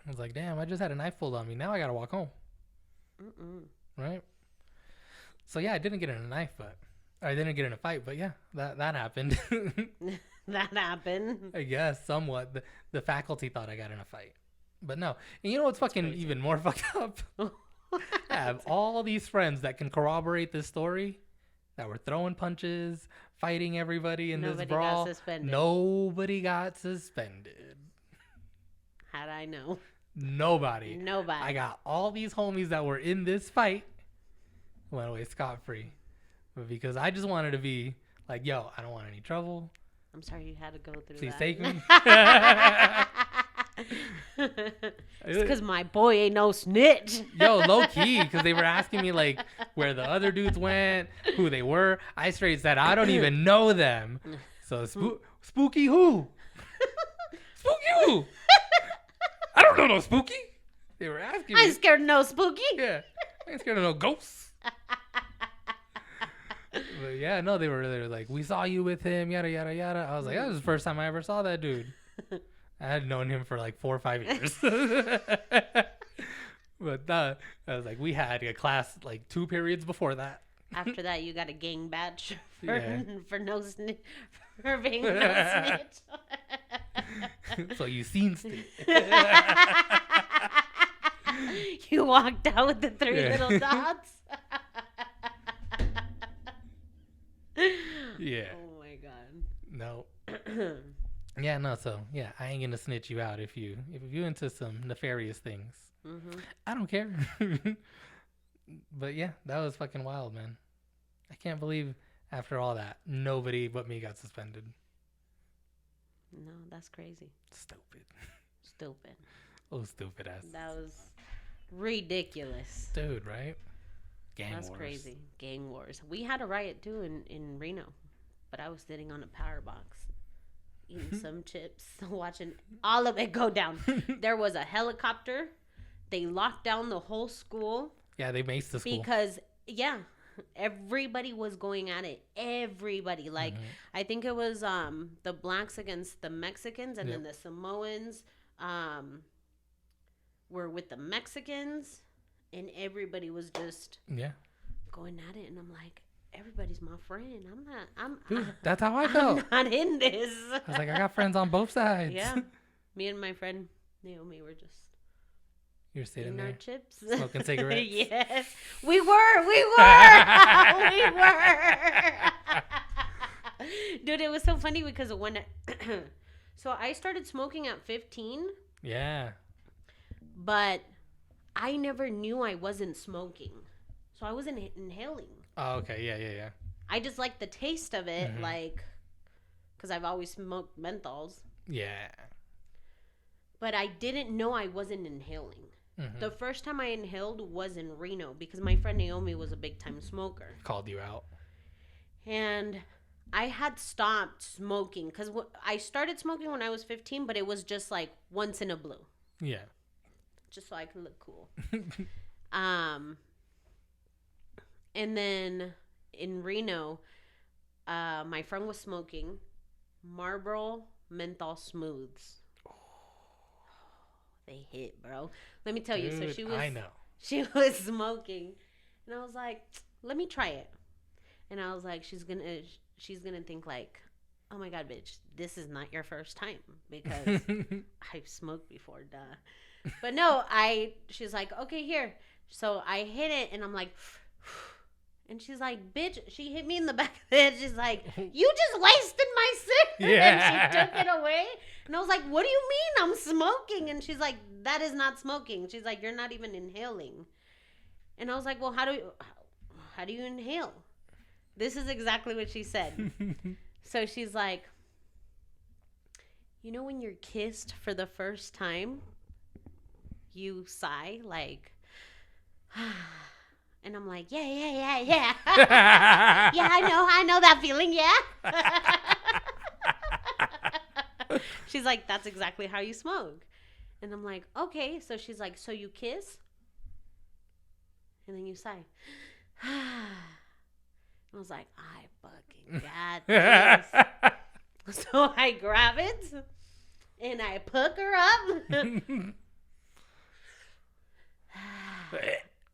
I was like, damn, I just had a knife pulled on me. Now I gotta walk home. Mm-mm. Right? So yeah, I didn't get in a knife, but I didn't get in a fight, but yeah, that happened. That happened. I guess somewhat. The faculty thought I got in a fight. But no. And you know what's fucking crazy. even more fucked up? I have all these friends that can corroborate this story that were throwing punches, fighting everybody in this Nobody brawl. got suspended. Nobody got suspended. How'd I know? Nobody. Nobody. I got all these homies that were in this fight went away scot-free. But because I just wanted to be like, yo, I don't want any trouble. I'm sorry you had to go through Please that. take me. It's because my boy ain't no snitch. Yo, low key, because they were asking me like where the other dudes went, who they were. I straight said I don't even know them. So spooky who? Spooky who? I don't know no spooky. They were asking me. I ain't scared of no spooky. Yeah, I ain't scared of no ghosts. But yeah, no, they were like, we saw you with him, yada yada yada. I was like, that was the first time I ever saw that dude. I had known him for like 4 or 5 years. But I was like, we had a class like 2 periods before that. After that, you got a gang badge for, Yeah. for no snitch, for being no snitch. So you seen it. You walked out with the 3 Yeah. little dots. Yeah. Oh my god. No. Yeah, no, so yeah, I ain't gonna snitch you out if you into some nefarious things. Mm-hmm. I don't care. But yeah, that was fucking wild, man. I can't believe after all that, nobody but me got suspended. No, that's crazy. Stupid. Stupid. Oh, stupid ass. That was ridiculous. Dude, right? Gang That's wars. crazy. Gang wars. We had a riot too in Reno, but I was sitting on a power box, eating some chips, watching all of it go down. There was a helicopter. They locked down the whole school. Yeah, they maced the school. Because, yeah, everybody was going at it. Everybody. Like, I think it was the blacks against the Mexicans, and then the Samoans were with the Mexicans, and everybody was just going at it. And I'm like, everybody's my friend. Dude, that's how I felt. I'm not in this. I was like, I got friends on both sides. Yeah. Me and my friend Naomi were just You're sitting eating our there chips. smoking cigarettes. Yes. We were. We were. Dude, it was so funny because when so I started smoking at 15, Yeah. but I never knew I wasn't smoking. So I wasn't inhaling. Oh, okay. Yeah. I just like the taste of it, like, because I've always smoked menthols. Yeah. But I didn't know I wasn't inhaling. Mm-hmm. The first time I inhaled was in Reno because my friend Naomi was a big time smoker. Called you out. And I had stopped smoking because I started smoking when I was 15, but it was just like once in a blue. Yeah. Just so I could look cool. And then in Reno, my friend was smoking Marlboro menthol smooths. They hit, bro. Let me tell you. So Dude, I know. she was smoking, and I was like, let me try it. And I was like, she's gonna think like, oh my god, bitch, this is not your first time because I've smoked before, duh. But no, she's like, okay, here. So I hit it, and I'm like, and she's like, bitch, she hit me in the back of the head. She's like, you just wasted my cigarette. Yeah. And she took it away. And I was like, what do you mean I'm smoking? And she's like, that is not smoking. She's like, you're not even inhaling. And I was like, well, how do you inhale? This is exactly what she said. So she's like, you know when you're kissed for the first time, you sigh like, and I'm like, yeah. Yeah, I know that feeling, yeah. She's like, that's exactly how you smoke. And I'm like, okay. So she's like, so you kiss? And then you sigh. I was like, I fucking got this. So I grab it and I puck her up.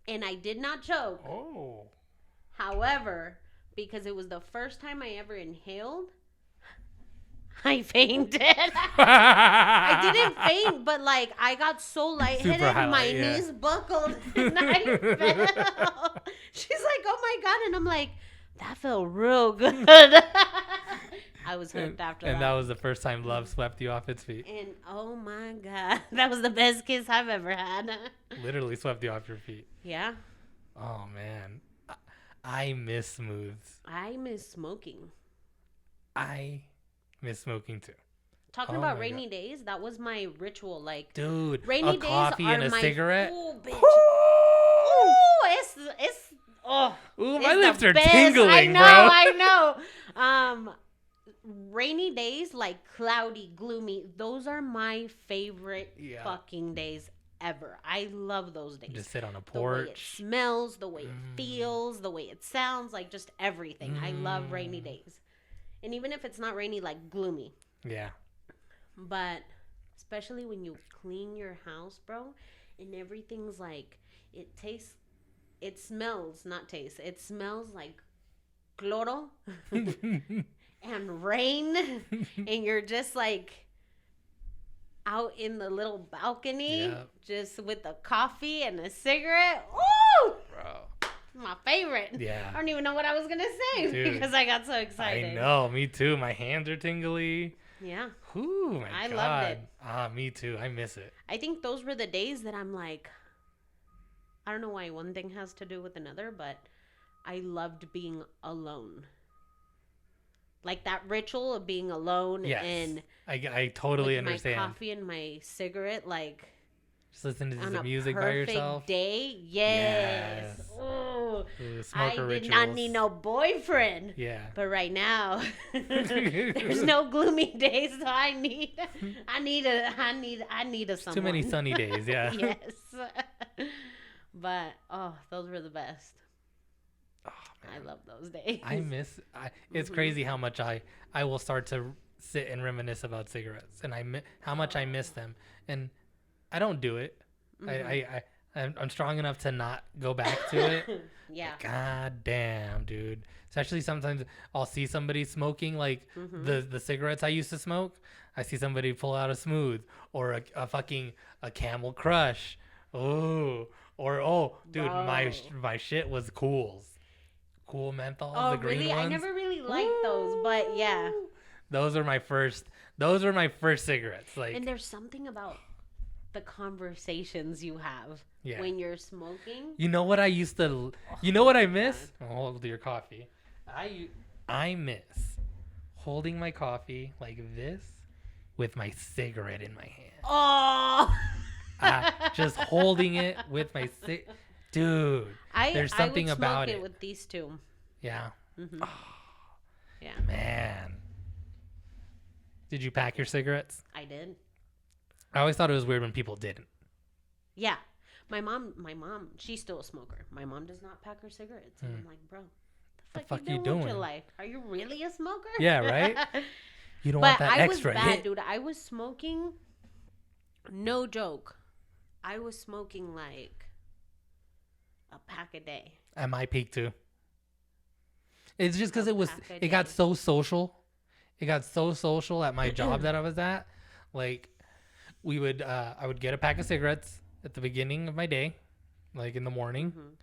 And I did not choke. Oh. However, because it was the first time I ever inhaled, I fainted. I didn't faint, but like I got so lightheaded, my knees buckled, and I fell. She's like, "Oh my god!" And I'm like, "That felt real good." I was hooked after that. And that was the first time love swept you off its feet. And oh my god, that was the best kiss I've ever had. Literally swept you off your feet. Yeah. Oh man, I miss smooths. I miss smoking. I miss smoking too. Talking about rainy days, that was my ritual. Like, dude, rainy a days coffee are and a my, cigarette. Oh, bitch. Ooh, my lips are best. tingling, bro. I know. Rainy days, like cloudy, gloomy, those are my favorite fucking days ever. I love those days. Just sit on a porch. The way it smells, the way it feels, the way it sounds, like just everything. I love rainy days. And even if it's not rainy, like gloomy. Yeah. But especially when you clean your house, bro, and everything's like, it smells like cloro and rain, and you're just like out in the little balcony, just with a coffee and a cigarette. Ooh! Bro. My favorite. Yeah. I don't even know what I was going to say. Dude, because I got so excited. I know. Me too. My hands are tingly. Yeah. Ooh, my God. I loved it. Me too. I miss it. I think those were the days that I'm like, I don't know why one thing has to do with another, but I loved being alone. Like that ritual of being alone. Yes. And I totally understand. My coffee and my cigarette, like, just listen to some music by yourself. Day, yes. Ooh, I did rituals. not need no boyfriend. Yeah. But right now, there's no gloomy days, so I need a someone. Too many sunny days, yeah. Yes. But those were the best. Oh, man. I love those days. It's crazy how much I will start to sit and reminisce about cigarettes, and how much I miss them, and I don't do it. Mm-hmm. I'm strong enough to not go back to it. Yeah. But God damn, dude. Especially sometimes I'll see somebody smoking like the cigarettes I used to smoke. I see somebody pull out a Smooth or a Camel Crush. Dude, my shit was Cools. Cool menthol. Oh, the green really? ones. I never really liked those, but yeah. Those were my first cigarettes. Like, and there's something about the conversations you have when you're smoking. You know what I used to? You know what I miss? Hold your coffee. I miss holding my coffee like this with my cigarette in my hand. Oh. Just holding it with my dude. There's something about it. With these two. Yeah. Mm-hmm. Oh, yeah. Man. Did you pack your cigarettes? I did. I always thought it was weird when people didn't. Yeah. My mom, she's still a smoker. My mom does not pack her cigarettes. And I'm like, bro, the The Like, fuck you you doing with your doing? life? Are you really a smoker? Yeah, right? You don't want But that I was extra bad, hit. dude. I was smoking. No joke. I was smoking like a pack a day. At my peak too. It's just because A it was. pack a It got day. so social. It got so social at my job that I was at. Like, we would. I would get a pack of cigarettes at the beginning of my day, like in the morning, Mhm.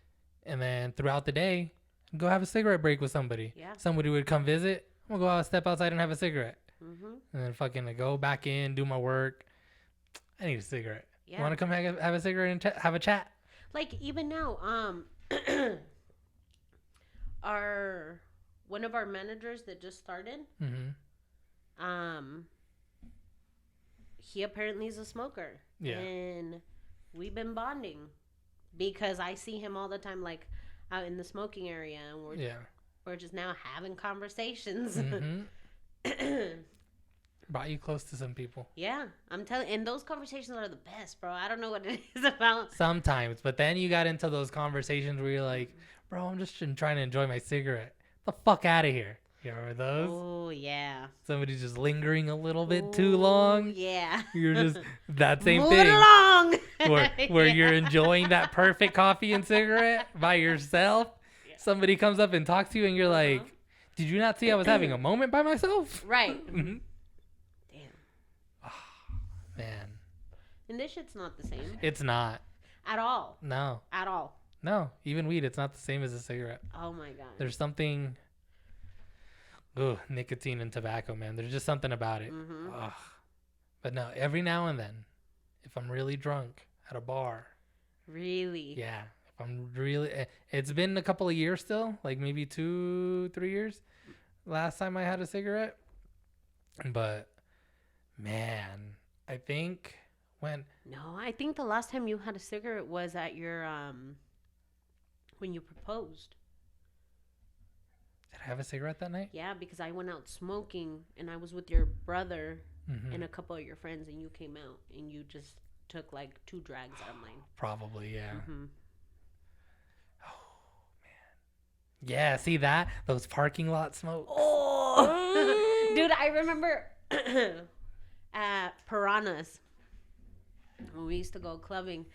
and then throughout the day, go have a cigarette break with somebody. Yeah. Somebody would come visit. I'm gonna go out, step outside, and have a cigarette, Mhm. and then fucking go back in, do my work. I need a cigarette. Yeah. You want to come have a cigarette and have a chat? Like even now, our one of our managers that just started, Mm-hmm. he apparently is a smoker. Yeah. And we've been bonding because I see him all the time, like out in the smoking area, and we're just now having conversations. Mm-hmm. Brought you close to some people. Yeah, I'm telling, and those conversations are the best, bro. I don't know what it is about. Sometimes, but then you got into those conversations where you're like, bro, I'm just trying to enjoy my cigarette. The fuck out of here. You remember those? Oh yeah. Somebody's just lingering a little bit too Ooh, long. Yeah. You're just that same Move thing. it along. Where Yeah. you're enjoying that perfect coffee and cigarette by yourself. Yeah. Somebody comes up and talks to you and you're like, did you not see I was having a moment by myself? Right. Mhm. Damn. Man, And this shit's not the same it's not. at all. No. At all. No, even weed, it's not the same as a cigarette. Oh my god. There's something, nicotine and tobacco, man. There's just something about it. Mhm. Ugh. But no, every now and then, if I'm really drunk at a bar, Really? yeah, if I'm really, it's been a couple of years still, like maybe 2-3 years, last time I had a cigarette. But man, I think when, No, I think the last time you had a cigarette was at your when you proposed. did I have a cigarette that night? Yeah, because I went out smoking and I was with your brother Mm-hmm. and a couple of your friends, and you came out and you just took like 2 drags out of mine. Probably, yeah. Mm-hmm. Yeah, see that? Those parking lot smokes. Oh, dude, I remember at Piranhas when we used to go clubbing.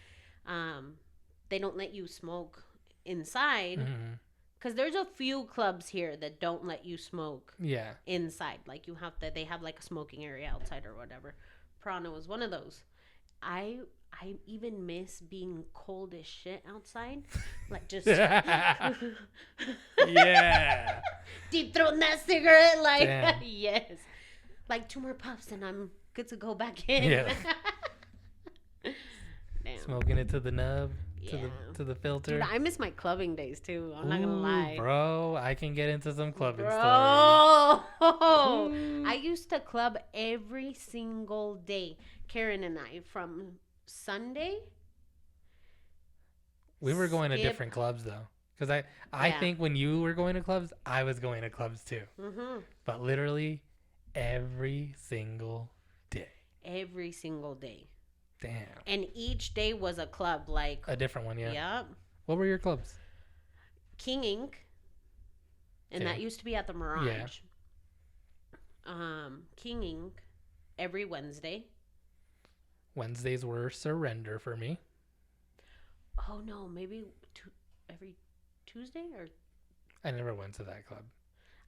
They don't let you smoke inside Mm-hmm. because there's a few clubs here that don't let you smoke Yeah. inside. Like you have to, they have like a smoking area outside or whatever. Piranha was one of those. I even miss being cold as shit outside, like just Yeah. deep throating that cigarette, like Damn. yes, like 2 more puffs and I'm good to go back in. Yeah. Damn. Smoking it to the nub, Yeah. to the filter. Dude, I miss my clubbing days too. I'm not gonna Ooh, lie, bro. I can get into some clubbing stories. bro. Ooh. I used to club every single day. Karen and I, from Sunday. We were going to skip- different clubs though, because I Yeah. think when you were going to clubs, I was going to clubs too. Mm-hmm. But literally every single day. Every single day, Damn. and each day was a club. Like, A different one, yeah. yep. What were your clubs? King Inc. And Okay. that used to be at the Mirage. Yeah. King Inc. every Wednesday. Wednesdays were Surrender for me. Oh no, maybe every Tuesday or I never went to that club.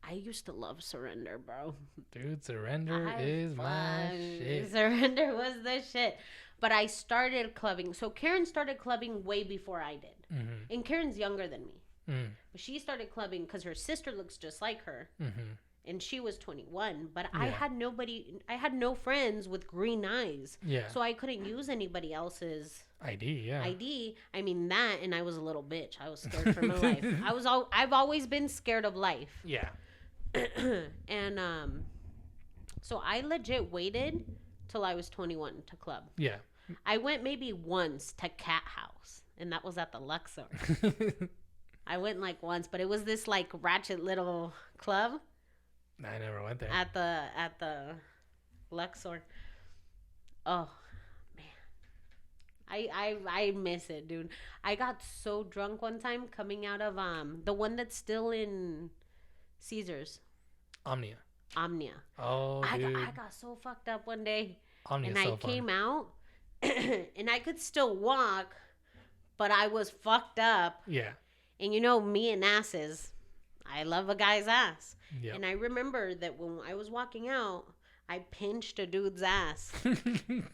I used to love Surrender, bro. Dude, Surrender I is my fucking- shit. Surrender was the shit. But I started clubbing. So Karen started clubbing way before I did. Mm-hmm. And Karen's younger than me. Mm. But she started clubbing because her sister looks just like her. Mm-hmm. And she was 21. But I Yeah. had no friends with green eyes. Yeah. So I couldn't use anybody else's ID, yeah. ID. I mean that, and I was a little bitch. I was scared for my life. I've always been scared of life. Yeah. And so I legit waited till I was 21 to club. Yeah. I went maybe once to Cat House, and that was at the Luxor. I went like once, but it was this like ratchet little club I never went there. at the Luxor. Oh man, I miss it, dude. I got so drunk one time coming out of the one that's still in Caesars. Omnia. Omnia. Oh, dude. I got so fucked up one day. Omnia's And I so fun. came out and I could still walk, but I was fucked up. Yeah. And you know me and asses. I love a guy's ass. Yep. And I remember that when I was walking out, I pinched a dude's ass.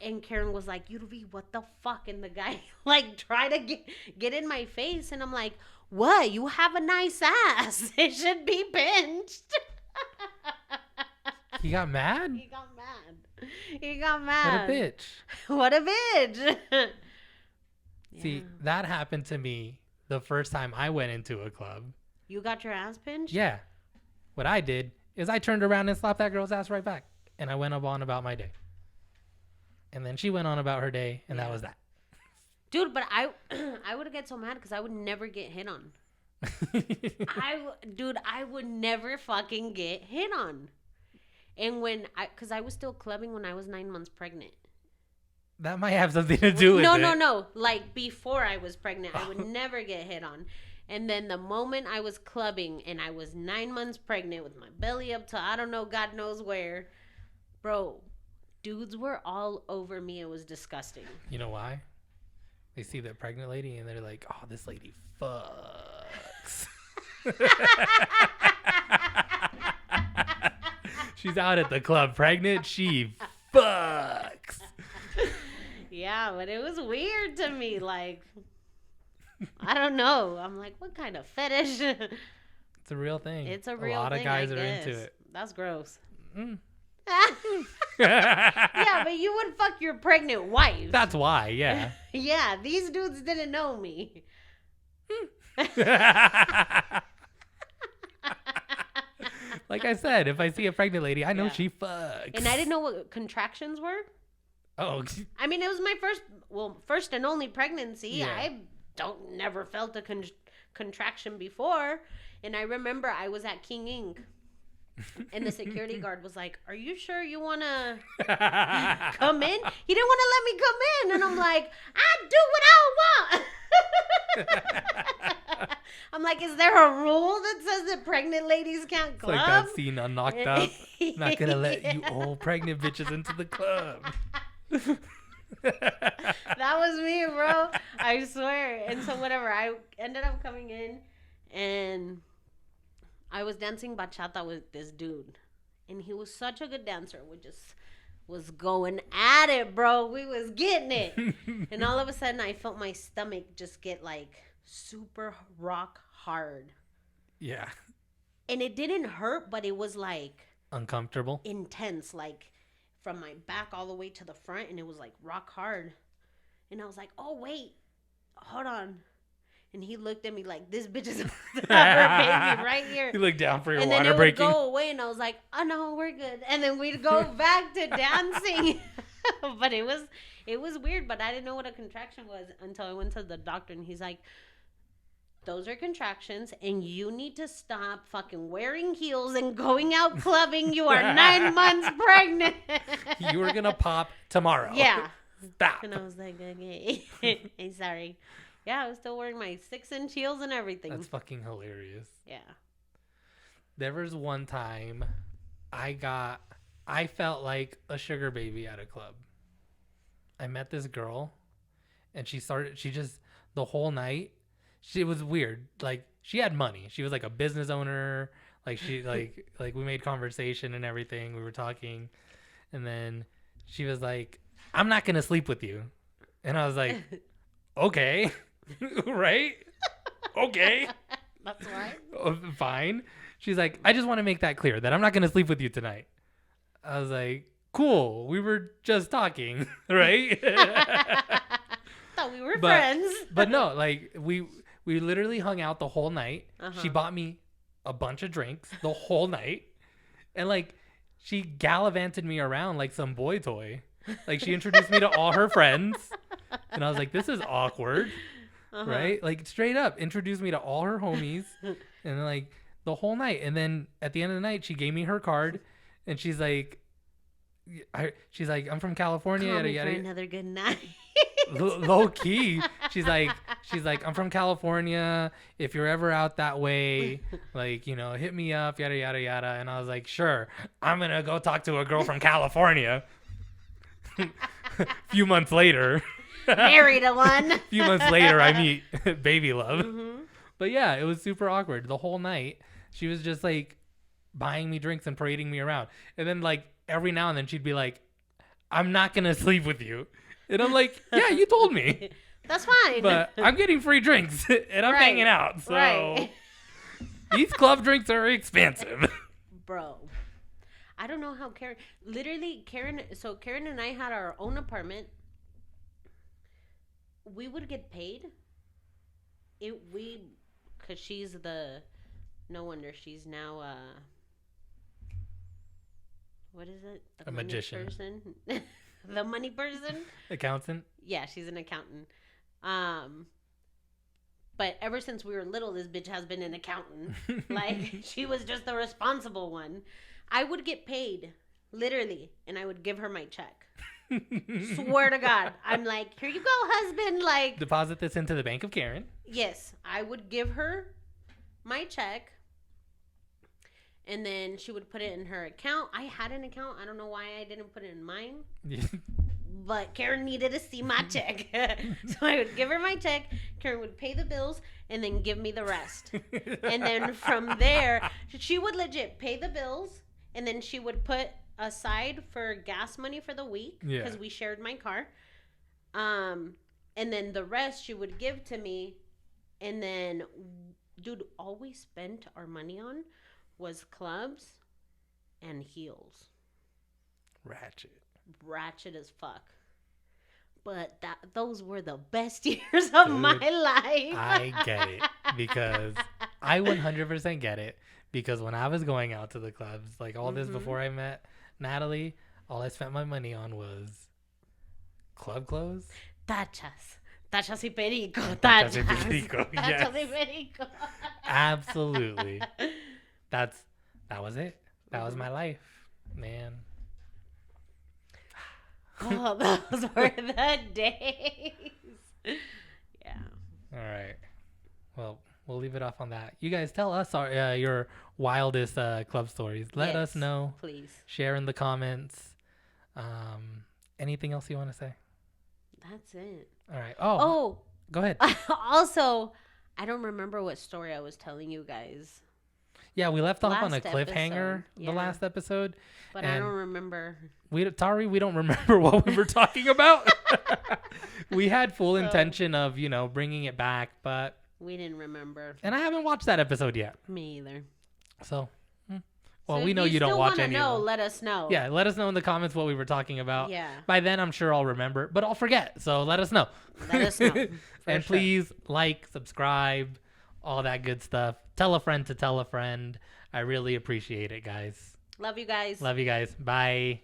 And Karen was like, Yurvi, what the fuck? And the guy like tried to get in my face. And I'm like, what? You have a nice ass. It should be pinched. He got mad? He got mad. He got mad. What a bitch. What a bitch. See, that happened to me the first time I went into a club. You got your ass pinched? Yeah. What I did is I turned around and slapped that girl's ass right back. And I went on about my day. And then she went on about her day, and that was that. Dude, but I would get so mad because I would never get hit on. I would never fucking get hit on. And because I was still clubbing when I was 9 months pregnant. That might have something to do with it. No. Like before I was pregnant, I would never get hit on. And then the moment I was clubbing and I was 9 months pregnant with my belly up to I don't know, God knows where, bro, dudes were all over me. It was disgusting. You know why? They see that pregnant lady and they're like, oh, this lady fucks. She's out at the club pregnant. She fucks. Yeah, but it was weird to me. Like, I don't know. I'm like, what kind of fetish? It's a real thing. It's a real thing. A lot of guys are into it. That's gross. Mm. Yeah, but you would fuck your pregnant wife. That's why, yeah. Yeah, these dudes didn't know me. Like I said, if I see a pregnant lady, I know she fucks. And I didn't know what contractions were. Oh. I mean, it was my first and only pregnancy. Yeah. I never felt a contraction before. And I remember I was at King Inc. And the security guard was like, are you sure you want to come in? He didn't want to let me come in. And I'm like, I do what I want. I'm like, is there a rule that says that pregnant ladies can't club? It's like that scene on Knocked Up. Not going to let you old pregnant bitches into the club. That was me, bro. I swear. And so whatever, I ended up coming in and I was dancing bachata with this dude, and he was such a good dancer. We just was going at it, bro. We was getting it. And all of a sudden, I felt my stomach just get like super rock hard. Yeah. And it didn't hurt, but it was like uncomfortable, intense, like from my back all the way to the front, and it was like rock hard. And I was like, oh, wait, hold on. And he looked at me like, this bitch is her baby right here. You looked down for your and water then it breaking. would go away, and I was like, oh, no, we're good. And then we'd go back to dancing. But it was weird, but I didn't know what a contraction was until I went to the doctor, and he's like, those are contractions, and you need to stop fucking wearing heels and going out clubbing. You are 9 months pregnant. You were going to pop tomorrow. Yeah. Stop. And I was like, okay. I'm sorry. Yeah, I was still wearing my 6-inch heels and everything. That's fucking hilarious. Yeah. There was one time I felt like a sugar baby at a club. I met this girl and the whole night, it was weird. Like, she had money. She was like a business owner. Like, she, like we made conversation and everything. We were talking. And then she was like, I'm not going to sleep with you. And I was like, okay. Right? Okay. That's right. Oh, fine. She's like, I just want to make that clear that I'm not going to sleep with you tonight. I was like, cool. We were just talking, right? Thought we were friends. But no, like we literally hung out the whole night. Uh-huh. She bought me a bunch of drinks the whole night. And like she gallivanted me around like some boy toy. Like she introduced me to all her friends. And I was like, this is awkward. Uh-huh. Right? Like straight up introduced me to all her homies and like the whole night. And then at the end of the night, she gave me her card and she's like, I'm from California. Call me for another good night. low key. She's like, I'm from California. If you're ever out that way, like, you know, hit me up, yada, yada, yada. And I was like, sure, I'm going to go talk to a girl from California. Few months later. Married a one. Few months later, I meet baby love. Mm-hmm. But yeah, it was super awkward. The whole night, she was just like buying me drinks and parading me around. And then like every now and then she'd be like, I'm not going to sleep with you. And I'm like, yeah, you told me. That's fine. But I'm getting free drinks and I'm Right, hanging out. So right. these club drinks are expensive. Bro, I don't know how Karen, literally Karen and I had our own apartment. We would get paid. Cause she's no wonder she's now, what is it? A magician. Person? The money person? Accountant? Yeah, she's an accountant. But ever since we were little, this bitch has been an accountant. Like, she was just the responsible one. I would get paid, literally, and I would give her my check. Swear to God. I'm like, here you go, husband. Like, deposit this into the bank of Karen. Yes, I would give her my check. And then she would put it in her account. I had an account. I don't know why I didn't put it in mine. But Karen needed to see my check. So I would give her my check. Karen would pay the bills and then give me the rest. And then from there, she would legit pay the bills. And then she would put aside for gas money for the week. Because we shared my car. And then the rest she would give to me. And then, dude, all we spent our money on was clubs and heels. Ratchet as fuck. But those were the best years of my life. I get it. Because I 100% get it. Because when I was going out to the clubs, like all this before I met Natalie, all I spent my money on was club clothes. Tachas y perico. Tachas y perico. Yes. Tachas y perico. Absolutely. That was it. That was my life, man. Oh, those were the days. Yeah. All right. Well, we'll leave it off on that. You guys tell us your wildest club stories. Let us know. Please. Share in the comments. Anything else you want to say? That's it. All right. Oh. Go ahead. Also, I don't remember what story I was telling you guys. Yeah, we left off on a cliffhanger the last episode. But I don't remember. We don't remember what we were talking about. We had full intention of, bringing it back, but we didn't remember. And I haven't watched that episode yet. Me either. So, well, we know you don't watch any of them. Let us know. Yeah, let us know in the comments what we were talking about. Yeah. By then, I'm sure I'll remember, but I'll forget. So let us know. Let us know. And please like, subscribe, all that good stuff. Tell a friend to tell a friend. I really appreciate it, guys. Love you guys. Love you guys. Bye.